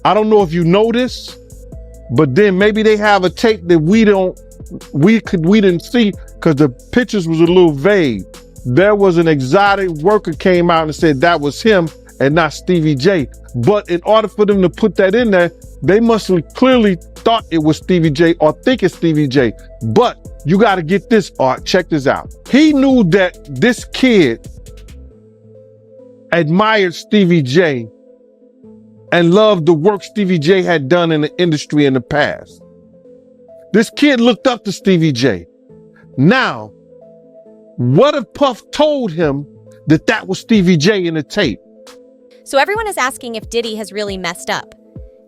I don't know if you know this, but then maybe they have a tape that we didn't see because the pictures was a little vague. There was an exotic worker came out and said that was him and not Stevie J. But in order for them to put that in there, they must have clearly thought it was Stevie J or think it's Stevie J. But you got to get this, Art. Check this out. He knew that this kid admired Stevie J and loved the work Stevie J had done in the industry in the past. This kid looked up to Stevie J. Now, what if Puff told him that that was Stevie J in the tape? So everyone is asking if Diddy has really messed up.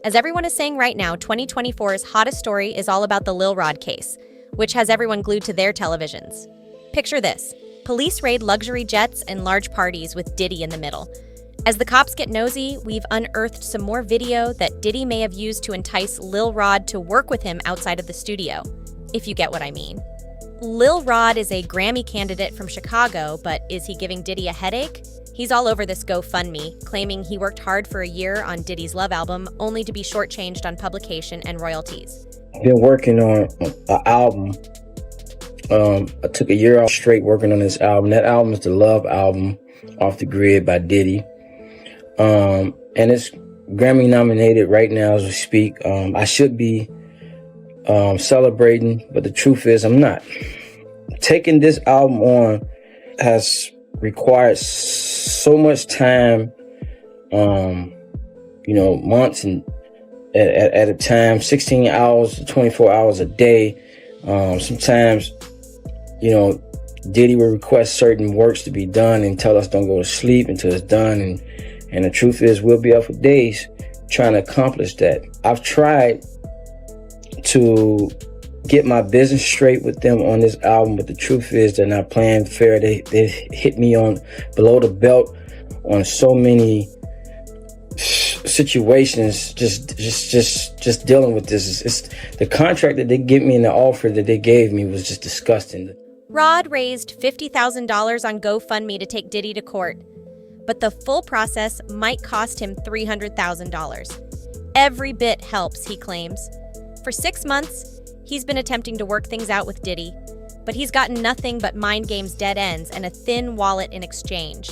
As everyone is saying right now, 2024's hottest story is all about the Lil Rod case, which has everyone glued to their televisions. Picture this. Police raid luxury jets and large parties with Diddy in the middle. As the cops get nosy, we've unearthed some more video that Diddy may have used to entice Lil Rod to work with him outside of the studio, if you get what I mean. Lil Rod is a Grammy candidate from Chicago, but is he giving Diddy a headache? He's all over this GoFundMe, claiming he worked hard for a year on Diddy's Love album, only to be shortchanged on publication and royalties. I've been working on an album. I took a year off straight working on this album. That album is the Love album, Off the Grid by Diddy. And it's Grammy nominated right now as we speak. I should be celebrating, but the truth is I'm not. Taking this album on has required so much time, months and at a time, 16 hours to 24 hours a day. Sometimes, Diddy will request certain works to be done and tell us don't go to sleep until it's done. And the truth is we'll be up for days trying to accomplish that. I've tried to get my business straight with them on this album, but the truth is they're not playing fair. They hit me on below the belt on so many situations. Just dealing with this. It's the contract that they give me and the offer that they gave me was just disgusting. Rod raised $50,000 on GoFundMe to take Diddy to court, but the full process might cost him $300,000. Every bit helps, he claims. For 6 months, he's been attempting to work things out with Diddy, but he's gotten nothing but mind games dead ends and a thin wallet in exchange.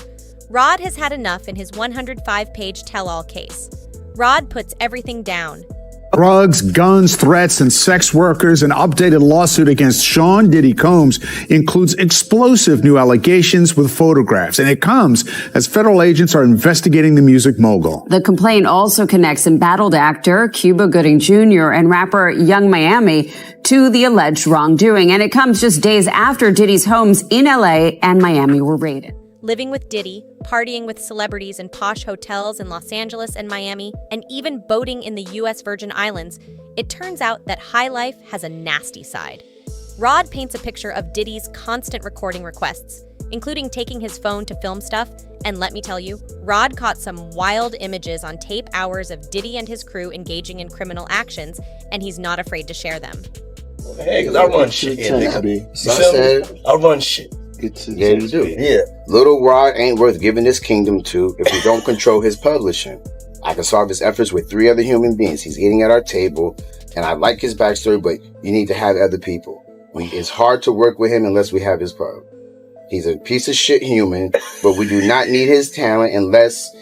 Rod has had enough in his 105-page tell-all case. Rod puts everything down. Drugs, guns, threats, and sex workers. An updated lawsuit against Sean Diddy Combs includes explosive new allegations with photographs, and it comes as federal agents are investigating the music mogul. The complaint also connects embattled actor Cuba Gooding Jr. and rapper Young Miami to the alleged wrongdoing, and it comes just days after Diddy's homes in L.A. and Miami were raided. Living with Diddy, partying with celebrities in posh hotels in Los Angeles and Miami, and even boating in the U.S. Virgin Islands, it turns out that high life has a nasty side. Rod paints a picture of Diddy's constant recording requests, including taking his phone to film stuff, and let me tell you, Rod caught some wild images on tape hours of Diddy and his crew engaging in criminal actions, and he's not afraid to share them. Hey, because I run shit. I run shit. Yeah, you do. Yeah. Lil Rod ain't worth giving this kingdom to if we don't control his publishing. I can solve his efforts with 3 other human beings. He's eating at our table, and I like his backstory, but you need to have other people. It's hard to work with him unless we have his pub. He's a piece of shit human, but we do not need his talent unless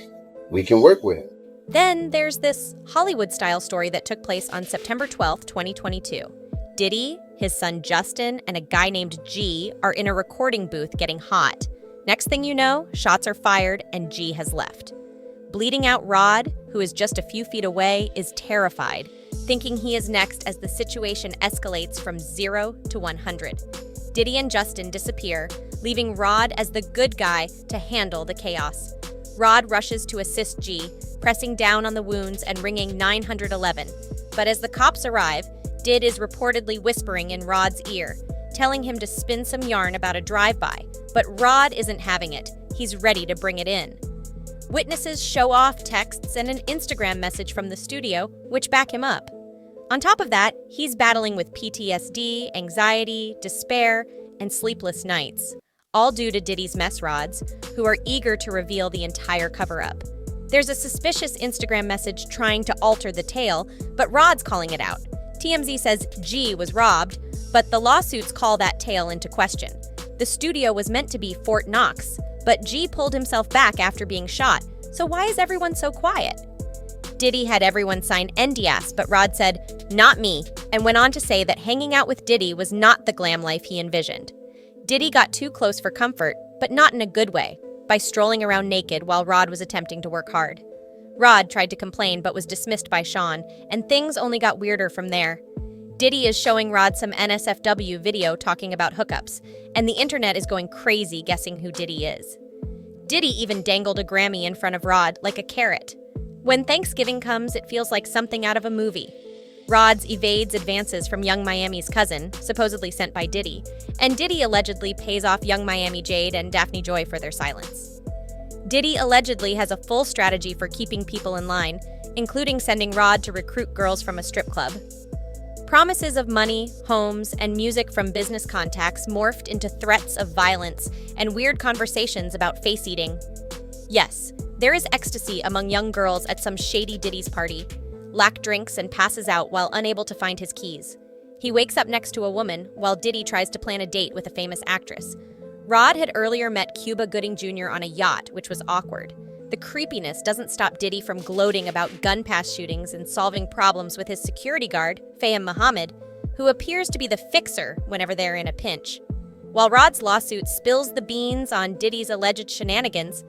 we can work with him. Then there's this Hollywood-style story that took place on September 12th, 2022. Diddy, his son Justin, and a guy named G are in a recording booth getting hot. Next thing you know, shots are fired and G has left. Bleeding out Rod, who is just a few feet away, is terrified, thinking he is next as the situation escalates from 0 to 100. Diddy and Justin disappear, leaving Rod as the good guy to handle the chaos. Rod rushes to assist G, pressing down on the wounds and ringing 911. But as the cops arrive, Did is reportedly whispering in Rod's ear, telling him to spin some yarn about a drive-by. But Rod isn't having it. He's ready to bring it in. Witnesses show off texts and an Instagram message from the studio, which back him up. On top of that, he's battling with PTSD, anxiety, despair, and sleepless nights, all due to Diddy's mess rods, who are eager to reveal the entire cover-up. There's a suspicious Instagram message trying to alter the tale, but Rod's calling it out. TMZ says G was robbed, but the lawsuits call that tale into question. The studio was meant to be Fort Knox, but G pulled himself back after being shot, so why is everyone so quiet? Diddy had everyone sign NDAs, but Rod said, "Not me," and went on to say that hanging out with Diddy was not the glam life he envisioned. Diddy got too close for comfort, but not in a good way, by strolling around naked while Rod was attempting to work hard. Rod tried to complain but was dismissed by Sean, and things only got weirder from there. Diddy is showing Rod some NSFW video talking about hookups, and the internet is going crazy guessing who Diddy is. Diddy even dangled a Grammy in front of Rod like a carrot. When Thanksgiving comes, it feels like something out of a movie. Rod evades advances from Young Miami's cousin, supposedly sent by Diddy, and Diddy allegedly pays off Young Miami Jade and Daphne Joy for their silence. Diddy allegedly has a full strategy for keeping people in line, including sending Rod to recruit girls from a strip club. Promises of money, homes, and music from business contacts morphed into threats of violence and weird conversations about face eating. Yes, there is ecstasy among young girls at some shady Diddy's party. Lack drinks and passes out while unable to find his keys. He wakes up next to a woman while Diddy tries to plan a date with a famous actress. Rod had earlier met Cuba Gooding Jr. on a yacht, which was awkward. The creepiness doesn't stop Diddy from gloating about gun pass shootings and solving problems with his security guard, Fayem Muhammad, who appears to be the fixer whenever they're in a pinch. While Rod's lawsuit spills the beans on Diddy's alleged shenanigans,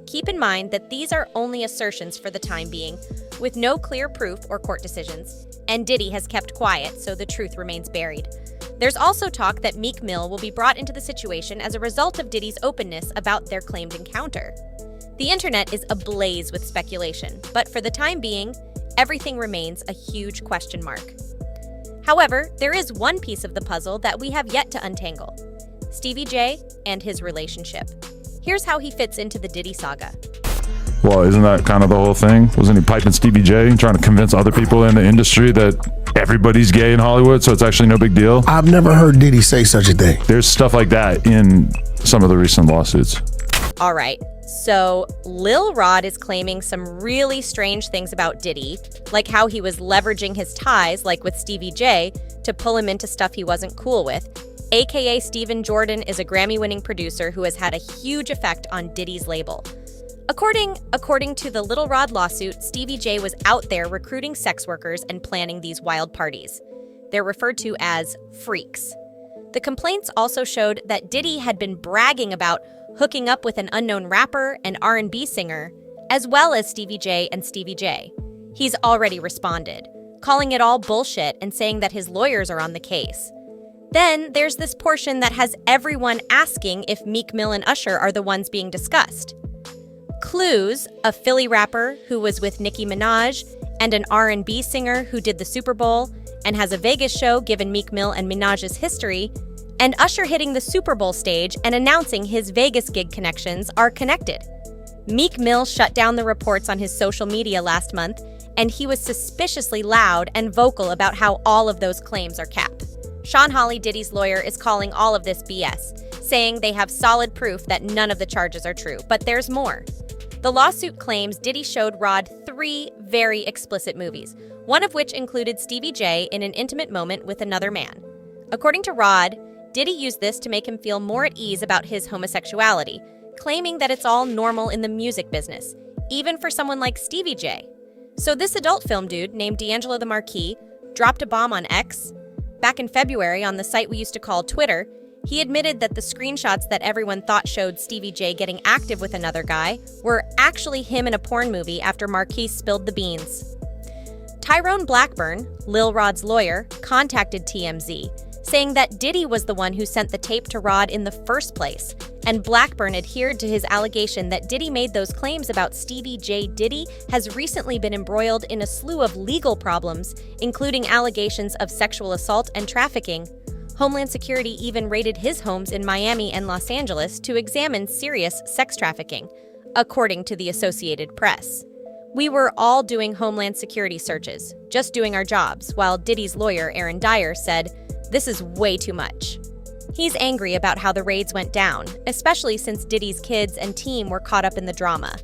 keep in mind that these are only assertions for the time being, with no clear proof or court decisions, and Diddy has kept quiet, so the truth remains buried. There's also talk that Meek Mill will be brought into the situation as a result of Diddy's openness about their claimed encounter. The internet is ablaze with speculation, but for the time being, everything remains a huge question mark. However, there is one piece of the puzzle that we have yet to untangle: Stevie J and his relationship. Here's how he fits into the Diddy saga. Well, isn't that kind of the whole thing? Wasn't he piping Stevie J and trying to convince other people in the industry that everybody's gay in Hollywood, so it's actually no big deal? I've never heard Diddy say such a thing. There's stuff like that in some of the recent lawsuits. All right, so Lil Rod is claiming some really strange things about Diddy, like how he was leveraging his ties, like with Stevie J, to pull him into stuff he wasn't cool with. AKA Stephen Jordan is a Grammy-winning producer who has had a huge effect on Diddy's label. According to the Lil Rod lawsuit, Stevie J was out there recruiting sex workers and planning these wild parties. They're referred to as freaks. The complaints also showed that Diddy had been bragging about hooking up with an unknown rapper and R&B singer, as well as Stevie J and Stevie J. He's already responded, calling it all bullshit and saying that his lawyers are on the case. Then there's this portion that has everyone asking if Meek Mill and Usher are the ones being discussed. Clues, a Philly rapper who was with Nicki Minaj, and an R&B singer who did the Super Bowl and has a Vegas show given Meek Mill and Minaj's history, and Usher hitting the Super Bowl stage and announcing his Vegas gig connections are connected. Meek Mill shut down the reports on his social media last month, and he was suspiciously loud and vocal about how all of those claims are cap. Sean Hawley, Diddy's lawyer, is calling all of this BS, saying they have solid proof that none of the charges are true, but there's more. The lawsuit claims Diddy showed Rod 3 very explicit movies, one of which included Stevie J in an intimate moment with another man. According to Rod, Diddy used this to make him feel more at ease about his homosexuality, claiming that it's all normal in the music business, even for someone like Stevie J. So this adult film dude named D'Angelo the Marquis dropped a bomb on X. Back in February, on the site we used to call Twitter, he admitted that the screenshots that everyone thought showed Stevie J getting active with another guy were actually him in a porn movie after Marquis spilled the beans. Tyrone Blackburn, Lil Rod's lawyer, contacted TMZ, saying that Diddy was the one who sent the tape to Rod in the first place, and Blackburn adhered to his allegation that Diddy made those claims about Stevie J. Diddy has recently been embroiled in a slew of legal problems, including allegations of sexual assault and trafficking. Homeland Security even raided his homes in Miami and Los Angeles to examine serious sex trafficking, according to the Associated Press. We were all doing Homeland Security searches, just doing our jobs, while Diddy's lawyer, Aaron Dyer, said, "This is way too much." He's angry about how the raids went down, especially since Diddy's kids and team were caught up in the drama.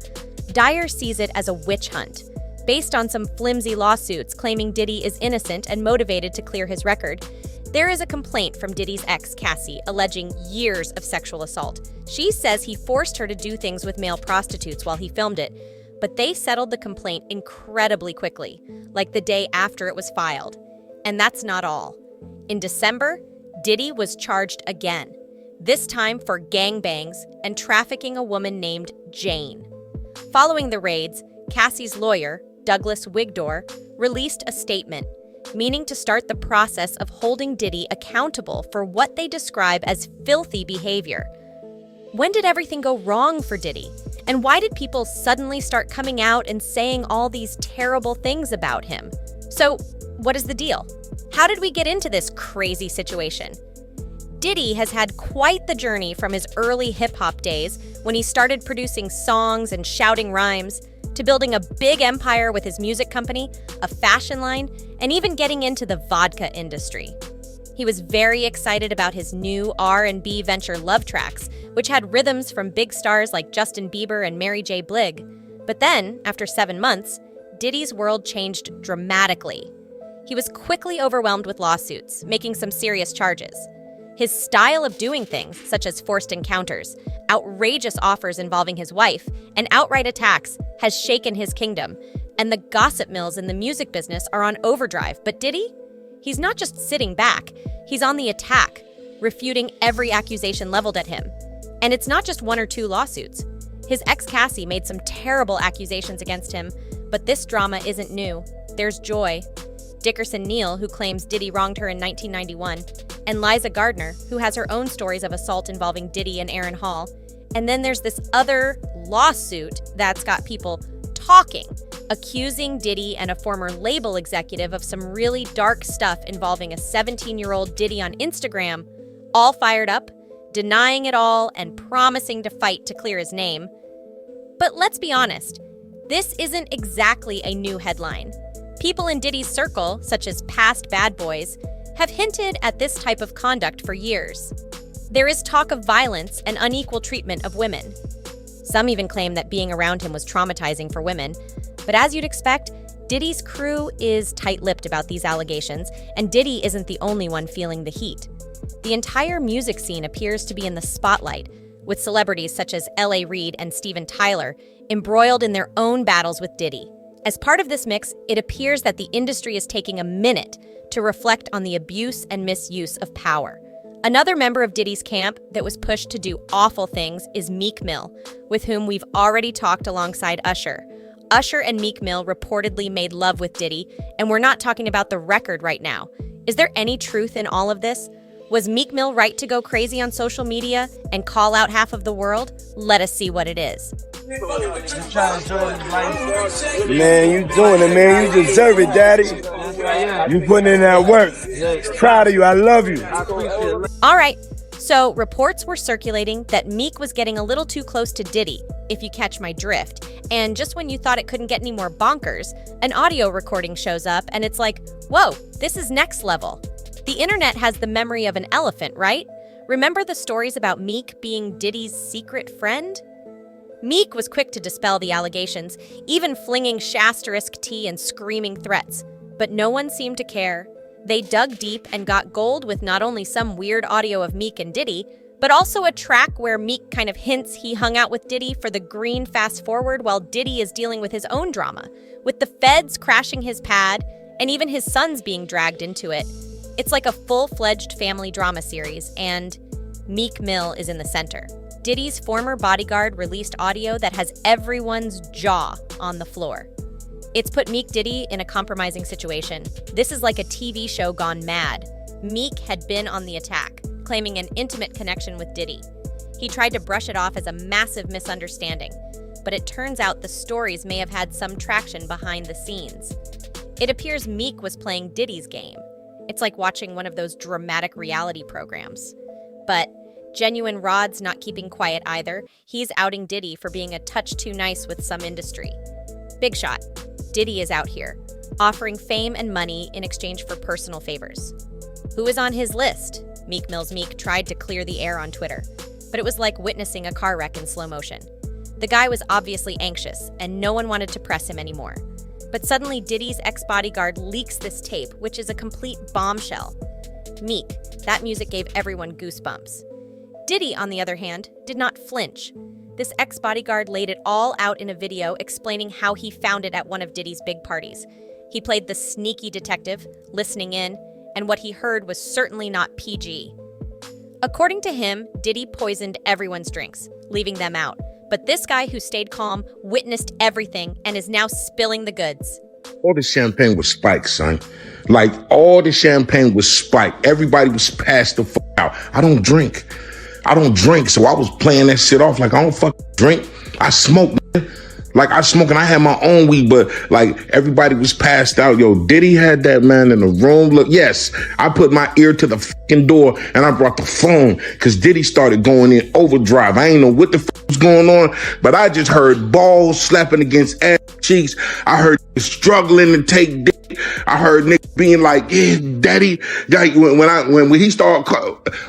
Dyer sees it as a witch hunt, based on some flimsy lawsuits claiming Diddy is innocent and motivated to clear his record. There is a complaint from Diddy's ex, Cassie, alleging years of sexual assault. She says he forced her to do things with male prostitutes while he filmed it, but they settled the complaint incredibly quickly, like the day after it was filed. And that's not all. In December, Diddy was charged again, this time for gangbangs and trafficking a woman named Jane. Following the raids, Cassie's lawyer, Douglas Wigdor, released a statement, meaning to start the process of holding Diddy accountable for what they describe as filthy behavior. When did everything go wrong for Diddy? And why did people suddenly start coming out and saying all these terrible things about him? So, what is the deal? How did we get into this crazy situation? Diddy has had quite the journey from his early hip-hop days, when he started producing songs and shouting rhymes, to building a big empire with his music company, a fashion line, and even getting into the vodka industry. He was very excited about his new R&B venture Love Tracks, which had rhythms from big stars like Justin Bieber and Mary J. Blige. But then, after 7 months, Diddy's world changed dramatically. He was quickly overwhelmed with lawsuits, making some serious charges. His style of doing things, such as forced encounters, outrageous offers involving his wife, and outright attacks, has shaken his kingdom. And the gossip mills in the music business are on overdrive. But Diddy? He's not just sitting back, he's on the attack, refuting every accusation leveled at him. And it's not just 1 or 2 lawsuits. His ex Cassie made some terrible accusations against him, but this drama isn't new. There's Joy, Dickerson Neal, who claims Diddy wronged her in 1991, and Liza Gardner, who has her own stories of assault involving Diddy and Aaron Hall. And then there's this other lawsuit that's got people talking, accusing Diddy and a former label executive of some really dark stuff involving a 17-year-old Diddy on Instagram, all fired up, denying it all and promising to fight to clear his name. But let's be honest, this isn't exactly a new headline. People in Diddy's circle, such as past bad boys, have hinted at this type of conduct for years. There is talk of violence and unequal treatment of women. Some even claim that being around him was traumatizing for women. But as you'd expect, Diddy's crew is tight-lipped about these allegations, and Diddy isn't the only one feeling the heat. The entire music scene appears to be in the spotlight, with celebrities such as L.A. Reid and Steven Tyler embroiled in their own battles with Diddy. As part of this mix, it appears that the industry is taking a minute to reflect on the abuse and misuse of power. Another member of Diddy's camp that was pushed to do awful things is Meek Mill, with whom we've already talked alongside Usher. Usher and Meek Mill reportedly made love with Diddy, and we're not talking about the record right now. Is there any truth in all of this? Was Meek Mill right to go crazy on social media and call out half of the world? Let us see what it is. Man, you doing it, man. You deserve it, Daddy. You putting in that work. Proud of you. I love you. All right, so reports were circulating that Meek was getting a little too close to Diddy, if you catch my drift. And just when you thought it couldn't get any more bonkers, an audio recording shows up and it's like, whoa, this is next level. The internet has the memory of an elephant, right? Remember the stories about Meek being Diddy's secret friend? Meek was quick to dispel the allegations, even flinging Shasterisk tea and screaming threats. But no one seemed to care. They dug deep and got gold with not only some weird audio of Meek and Diddy, but also a track where Meek kind of hints he hung out with Diddy for the green fast forward while Diddy is dealing with his own drama, with the feds crashing his pad and even his sons being dragged into it. It's like a full-fledged family drama series, and Meek Mill is in the center. Diddy's former bodyguard released audio that has everyone's jaw on the floor. It's put Meek Diddy in a compromising situation. This is like a TV show gone mad. Meek had been on the attack, claiming an intimate connection with Diddy. He tried to brush it off as a massive misunderstanding, but it turns out the stories may have had some traction behind the scenes. It appears Meek was playing Diddy's game. It's like watching one of those dramatic reality programs. But Genuine Rod's not keeping quiet either. He's outing Diddy for being a touch too nice with some industry. Big shot. Diddy is out here, offering fame and money in exchange for personal favors. Who is on his list? Meek Mill's Meek tried to clear the air on Twitter, but it was like witnessing a car wreck in slow motion. The guy was obviously anxious, and no one wanted to press him anymore. But suddenly, Diddy's ex-bodyguard leaks this tape, which is a complete bombshell. Meek, that music gave everyone goosebumps. Diddy, on the other hand, did not flinch. This ex-bodyguard laid it all out in a video explaining how he found it at one of Diddy's big parties. He played the sneaky detective, listening in, and what he heard was certainly not PG. According to him, Diddy poisoned everyone's drinks, leaving them out. But this guy who stayed calm witnessed everything and is now spilling the goods. All the champagne was spiked, son. Like, all the champagne was spiked. Everybody was passed the fuck out. I don't drink, so I was playing that shit off like I don't fucking drink. I smoke, man. Like, I smoke and I had my own weed, but like everybody was passed out. Yo, Diddy had that man in the room. Look, yes, I put my ear to the fucking door and I brought the phone because Diddy started going in overdrive. I ain't know what the fuck was going on, but I just heard balls slapping against ass cheeks. I heard struggling to take dick. I heard niggas being like, yeah, daddy. Like, when he started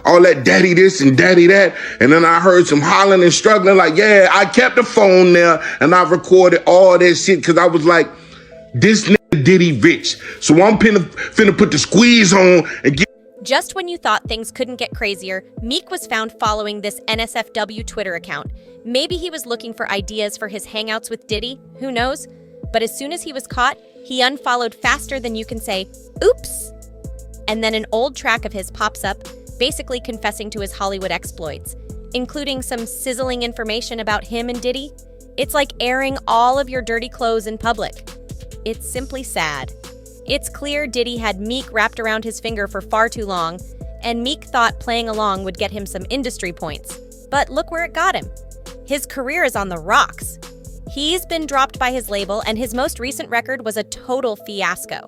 all that daddy this and daddy that, and then I heard some hollering and struggling like, yeah, I kept the phone there and I recorded all that shit because I was like, this nigga Diddy rich. So I'm finna put the squeeze on and get. Just when you thought things couldn't get crazier, Meek was found following this NSFW Twitter account. Maybe he was looking for ideas for his hangouts with Diddy, who knows? But as soon as he was caught, he unfollowed faster than you can say, oops. And then an old track of his pops up, basically confessing to his Hollywood exploits, including some sizzling information about him and Diddy. It's like airing all of your dirty clothes in public. It's simply sad. It's clear Diddy had Meek wrapped around his finger for far too long, and Meek thought playing along would get him some industry points. But look where it got him. His career is on the rocks. He's been dropped by his label, and his most recent record was a total fiasco.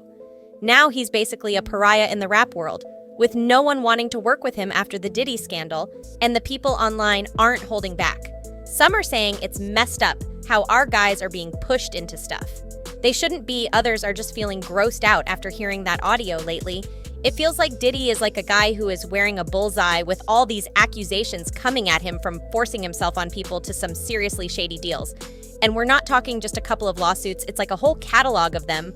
Now he's basically a pariah in the rap world, with no one wanting to work with him after the Diddy scandal, and the people online aren't holding back. Some are saying it's messed up how our guys are being pushed into stuff. They shouldn't be, others are just feeling grossed out after hearing that audio lately. It feels like Diddy is like a guy who is wearing a bullseye with all these accusations coming at him from forcing himself on people to some seriously shady deals. And we're not talking just a couple of lawsuits, it's like a whole catalog of them.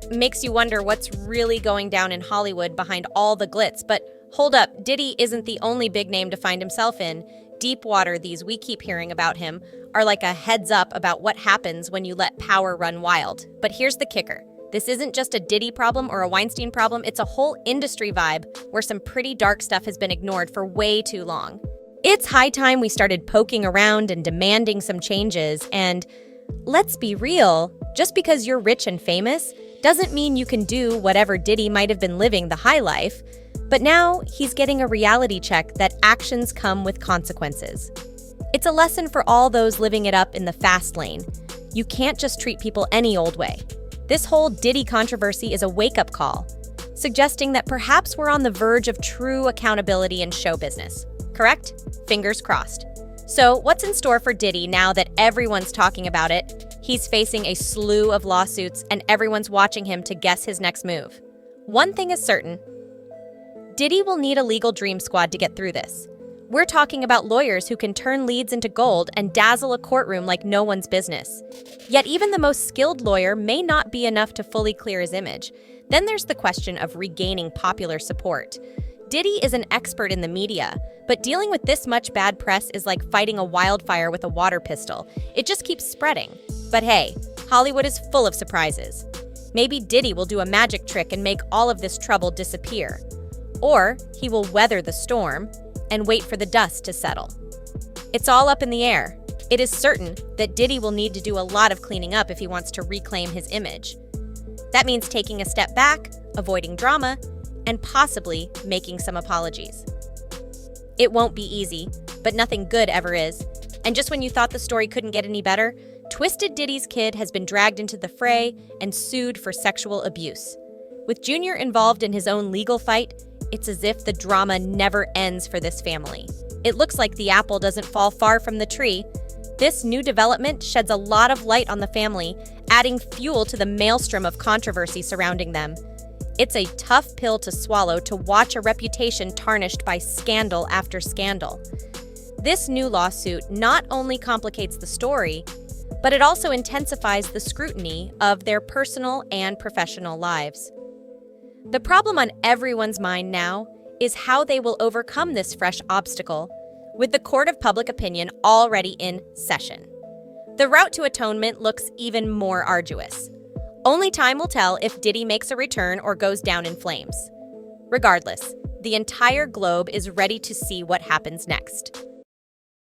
Makes you wonder what's really going down in Hollywood behind all the glitz. But hold up, Diddy isn't the only big name to find himself in. Deep water, these we keep hearing about him, are like a heads up about what happens when you let power run wild. But here's the kicker. This isn't just a Diddy problem or a Weinstein problem, it's a whole industry vibe where some pretty dark stuff has been ignored for way too long. It's high time we started poking around and demanding some changes, and let's be real, just because you're rich and famous doesn't mean you can do whatever Diddy might have been living the high life. But now he's getting a reality check that actions come with consequences. It's a lesson for all those living it up in the fast lane. You can't just treat people any old way. This whole Diddy controversy is a wake-up call, suggesting that perhaps we're on the verge of true accountability in show business. Correct? Fingers crossed. So what's in store for Diddy now that everyone's talking about it? He's facing a slew of lawsuits and everyone's watching him to guess his next move. One thing is certain. Diddy will need a legal dream squad to get through this. We're talking about lawyers who can turn leads into gold and dazzle a courtroom like no one's business. Yet even the most skilled lawyer may not be enough to fully clear his image. Then there's the question of regaining popular support. Diddy is an expert in the media, but dealing with this much bad press is like fighting a wildfire with a water pistol. It just keeps spreading. But hey, Hollywood is full of surprises. Maybe Diddy will do a magic trick and make all of this trouble disappear. Or he will weather the storm and wait for the dust to settle. It's all up in the air. It is certain that Diddy will need to do a lot of cleaning up if he wants to reclaim his image. That means taking a step back, avoiding drama, and possibly making some apologies. It won't be easy, but nothing good ever is. And just when you thought the story couldn't get any better, Twisted Diddy's kid has been dragged into the fray and sued for sexual abuse. With Junior involved in his own legal fight, it's as if the drama never ends for this family. It looks like the apple doesn't fall far from the tree. This new development sheds a lot of light on the family, adding fuel to the maelstrom of controversy surrounding them. It's a tough pill to swallow to watch a reputation tarnished by scandal after scandal. This new lawsuit not only complicates the story, but it also intensifies the scrutiny of their personal and professional lives. The problem on everyone's mind now is how they will overcome this fresh obstacle, with the court of public opinion already in session. The route to atonement looks even more arduous. Only time will tell if Diddy makes a return or goes down in flames. Regardless, the entire globe is ready to see what happens next.